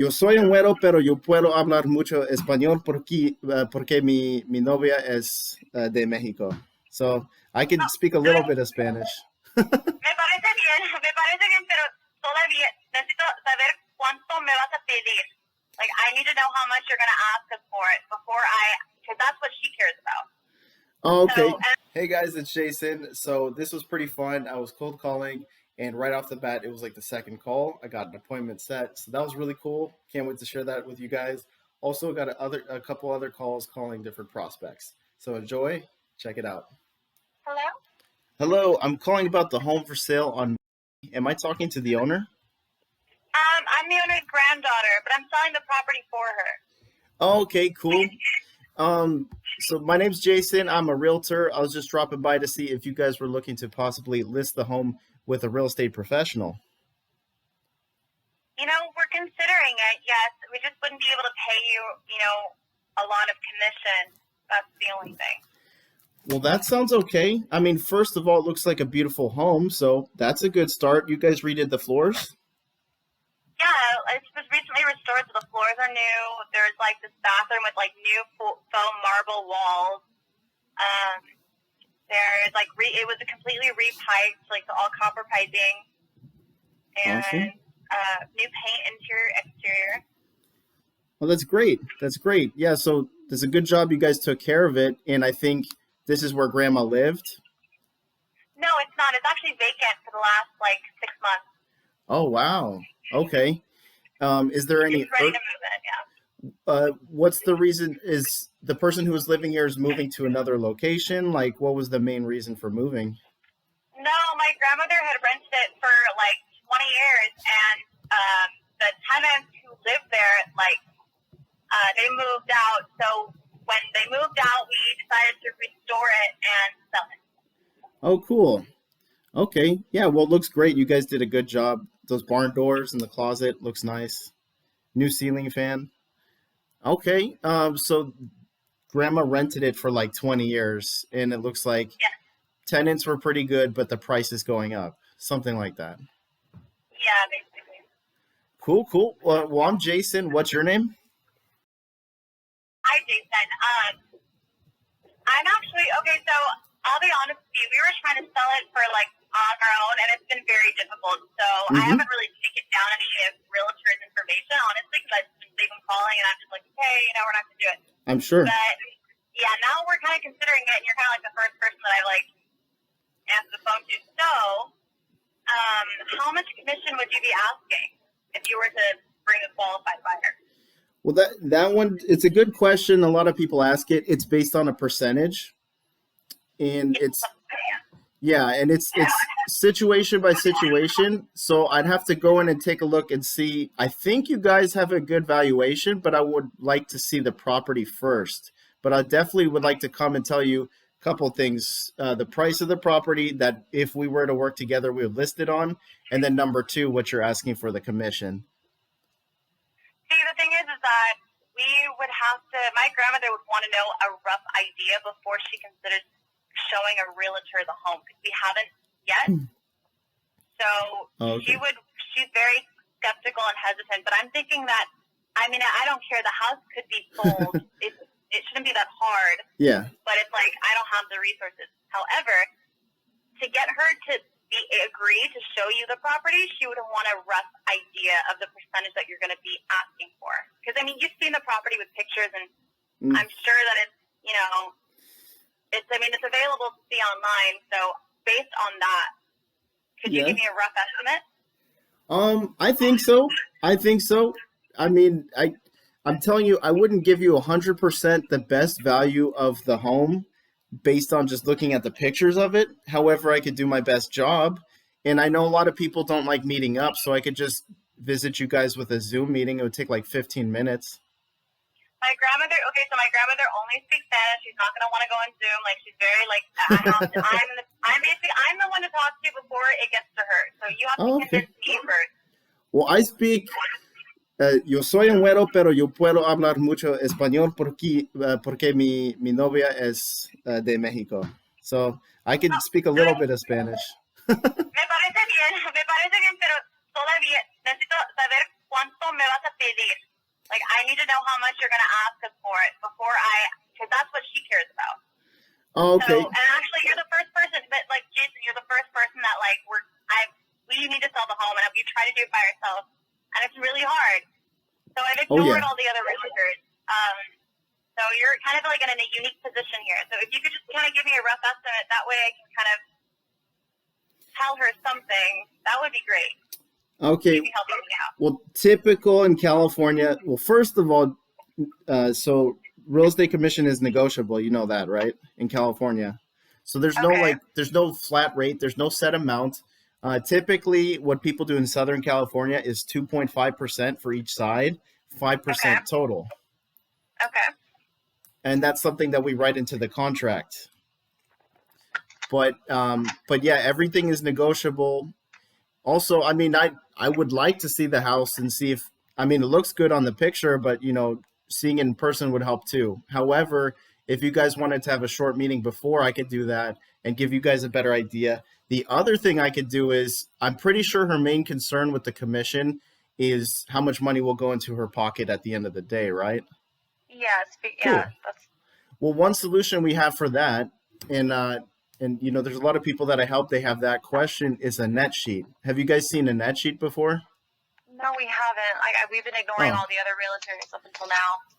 Yo soy un güero, pero yo puedo hablar mucho español porque mi novia es de México. So I can speak a little bit of Spanish. Me parece bien, pero todavía necesito saber cuánto me vas a pedir. Like, I need to know how much you're going to ask us for it because that's what she cares about. Oh, okay. So, Hey guys, it's Jason. So this was pretty fun. I was cold calling, and right off the bat, it was like the second call. I got an appointment set, so that was really cool. Can't wait to share that with you guys. Also, got a couple other calls calling different prospects. So enjoy. Check it out. hello? Hello, I'm calling about the home for sale on. Am I talking to the owner? I'm the owner's granddaughter, but I'm selling the property for her. Oh, okay, cool. So my name's Jason. I'm a realtor. I was just dropping by to see if you guys were looking to possibly list the home with a real estate professional. You know, we're considering it, yes. We just wouldn't be able to pay you, a lot of commission. That's the only thing. Well, that sounds okay. I mean, first of all, it looks like a beautiful home, so that's a good start. You guys redid the floors? Yeah, it was recently restored, so the floors are new. There's like this bathroom with like new foam marble walls. There's like it was a completely repiped, like all copper piping, and Awesome. new paint, interior, exterior. Well, that's great. That's great. Yeah, so there's a good job you guys took care of it, and I think this is where Grandma lived. No, it's not. It's actually vacant for the last like 6 months. Oh, wow. Okay. Is there any? It's ready to move in. Yeah. What's the reason? Is the person who is living here is moving to another location? Like, what was the main reason for moving? No, my grandmother had rented it for like 20 years, and the tenants who lived there, they moved out. So when they moved out, we decided to restore it and sell it. Oh, cool. Okay. Yeah, well, it looks great. You guys did a good job. Those barn doors in the closet looks nice. New ceiling fan. Okay. So Grandma rented it for like 20 years, and it looks like Yeah, tenants were pretty good, but the price is going up. Something like that. yeah, basically. Cool, cool. Well, I'm Jason. What's your name? Hi, Jason. I'm actually okay. So I'll be honest with you. We were trying to sell it for like on our own, and it's been very difficult. So I Mm-hmm. haven't really taken down any of realtors' information, honestly, because they've been calling, and I'm just like, okay, we're not gonna do it. I'm sure. But yeah, now we're kind of considering it, and you're kind of like the first person that I like answered the phone to. So, how much commission would you be asking if you were to bring a qualified buyer? Well, that one, it's a good question. A lot of people ask it. It's based on a percentage, and it's situation by situation. So I'd have to go in and take a look and see. I think you guys have a good valuation, but I would like to see the property first. But I definitely would like to come and tell you a couple things. The price of the property that if we were to work together, we would list it on. And then number two, what you're asking for the commission. See, the thing is that we would have to. My grandmother would want to know a rough idea before she considers showing a realtor the home because we haven't yet. So Oh, okay. she's very skeptical and hesitant. But I'm thinking that, I don't care. The house could be sold. It shouldn't be that hard. Yeah. But it's like I don't have the resources. However, to get her to agree to show you the property, she would want a rough idea of the percentage that you're going to be asking for. Because you've seen the property with pictures, and I'm sure that it's it's available to see online. So based on that, could you Yeah. give me a rough estimate? I think so. I think so. I mean, I'm telling you, I wouldn't give you 100% the best value of the home based on just looking at the pictures of it. However, I could do my best job. And I know a lot of people don't like meeting up, so I could just visit you guys with a Zoom meeting. It would take like 15 minutes. My grandmother only speaks Spanish. She's not going to want to go on Zoom. Like, she's very, I'm the one to talk to before it gets to her. So you have to Oh, okay. convince me first. Well, I speak. Yo soy un güero, pero yo puedo hablar mucho español porque mi novia es de México. So I can speak a little bit of Spanish. Me parece bien, pero todavía necesito saber cuánto me vas a pedir. Like, I need to know how much you're going to ask us for it because that's what she cares about. Oh, okay. So, and actually, you're the first person, but like Jason, you're the first person that like we need to sell the home, and we try to do it by ourselves, and it's really hard. So I've ignored all the other realtors. So you're kind of like in a unique position here. So if you could just kind of give me a rough estimate, that way I can kind of tell her something, that would be great. Okay. Maybe helping me out. Well, typical in California. Well, first of all, so real estate commission is negotiable. You know that, right? In California. So there's there's no flat rate. There's no set amount. Typically, what people do in Southern California is 2.5% for each side, 5% total. Okay. And that's something that we write into the contract. But yeah, everything is negotiable. Also, I mean, I would like to see the house and see if, I mean, it looks good on the picture, but seeing it in person would help too. However, if you guys wanted to have a short meeting before, I could do that and give you guys a better idea. The other thing I could do is, I'm pretty sure her main concern with the commission is how much money will go into her pocket at the end of the day, right? Yes. Cool. Yeah. Well, one solution we have for that, and there's a lot of people that I help, they have that question, is a net sheet. Have you guys seen a net sheet before? No, we haven't. We've been ignoring all the other realtors up until now.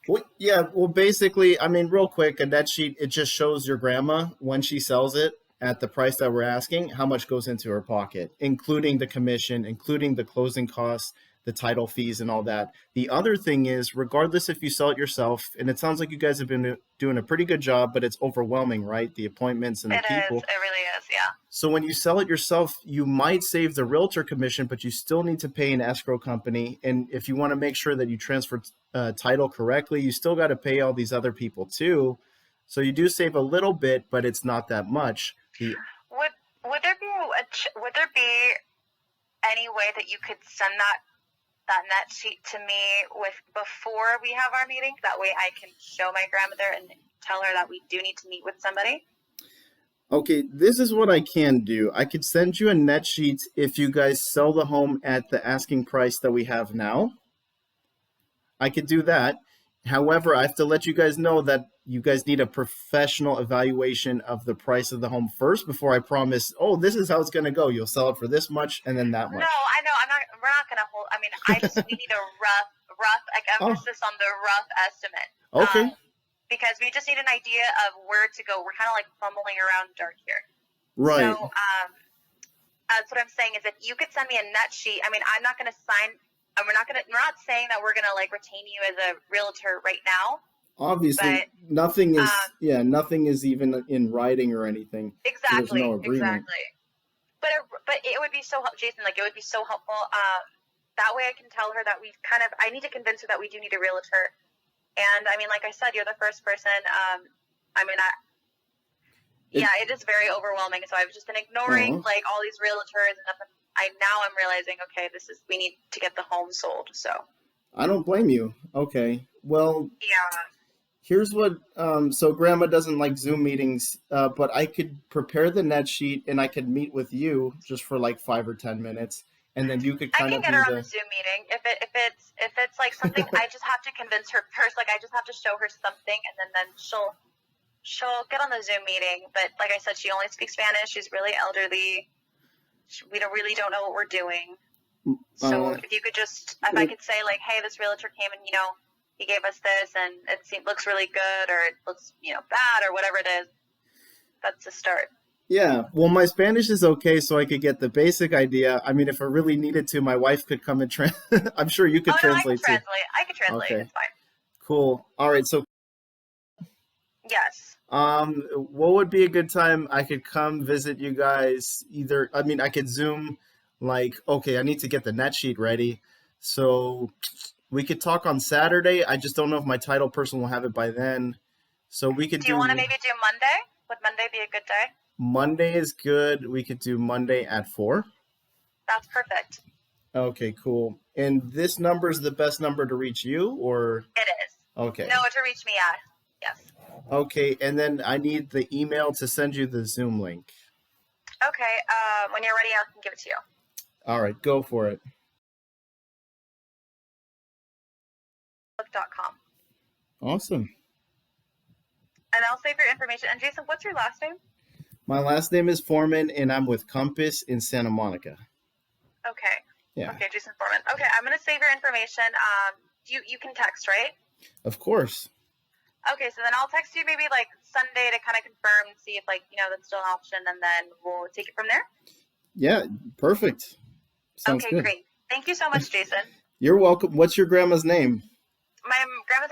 Well, yeah. Well, basically, I mean, real quick, a net sheet, it just shows your grandma when she sells it at the price that we're asking, how much goes into her pocket, including the commission, including the closing costs, the title fees, and all that. The other thing is, regardless if you sell it yourself, and it sounds like you guys have been doing a pretty good job, but it's overwhelming, right? The appointments and the people. It really is, yeah. So when you sell it yourself, you might save the realtor commission, but you still need to pay an escrow company. And if you want to make sure that you transfer title correctly, you still got to pay all these other people too. So you do save a little bit, but it's not that much. Would there be any way that you could send that net sheet to me before we have our meeting? That way I can show my grandmother and tell her that we do need to meet with somebody. Okay, this is what I can do. I could send you a net sheet if you guys sell the home at the asking price that we have now. I could do that. However, I have to let you guys know that you guys need a professional evaluation of the price of the home first before I promise, oh, this is how it's going to go. You'll sell it for this much and then that much. No, I know. We're not going to hold. I mean, we need a rough emphasis on the rough estimate. Okay. Because we just need an idea of where to go. We're kind of like fumbling around in the dark here. Right. So that's what I'm saying is if you could send me a net sheet. I mean, I'm not going to sign. We're not saying that we're going to like retain you as a realtor right now. Obviously, nothing is even in writing or anything. Exactly. So there's no agreement. Exactly. But it would be so, Jason, like it would be so helpful. That way I can tell her that I need to convince her that we do need a realtor. And I mean, like I said, you're the first person. It is very overwhelming. So I've just been ignoring like all these realtors, and now I'm realizing, okay, we need to get the home sold. So I don't blame you. Okay, well, yeah. Here's what. So Grandma doesn't like Zoom meetings, but I could prepare the net sheet and I could meet with you just for like 5 or 10 minutes. And then you could kind of get her on the Zoom meeting. If it's like something, I just have to convince her first. Like I just have to show her something, and then she'll get on the Zoom meeting. But like I said, she only speaks Spanish. She's really elderly. We really don't know what we're doing. So if you could if I could say like, hey, this realtor came and he gave us this, and it looks really good, or it looks bad, or whatever it is. That's the start. Yeah, well, my Spanish is okay, so I could get the basic idea. I mean, if I really needed to, my wife could come and I'm sure you could translate too. I could translate. Okay. It's fine. Cool. All right. So. Yes. What would be a good time I could come visit you guys? I could Zoom. Like, okay, I need to get the net sheet ready, so we could talk on Saturday. I just don't know if my title person will have it by then. So we could. Do you want to maybe do Monday? Would Monday be a good day? Monday is good. We could do Monday at 4. That's perfect. Okay, cool. And this number is the best number to reach you, or? It is. Okay. No, to reach me at. Yes. Okay, and then I need the email to send you the Zoom link. Okay. When you're ready, I can give it to you. All right, go for it. fsbo.com. Awesome. And I'll save your information. And Jason, what's your last name? My last name is Foreman, and I'm with Compass in Santa Monica. Okay. Yeah. Okay, Jason Foreman. Okay, I'm going to save your information. You can text, right? Of course. Okay, so then I'll text you maybe like Sunday to kind of confirm and see if that's still an option, and then we'll take it from there. Yeah, perfect. Sounds okay, good. Great. Thank you so much, Jason. You're welcome. What's your grandma's name? My grandma's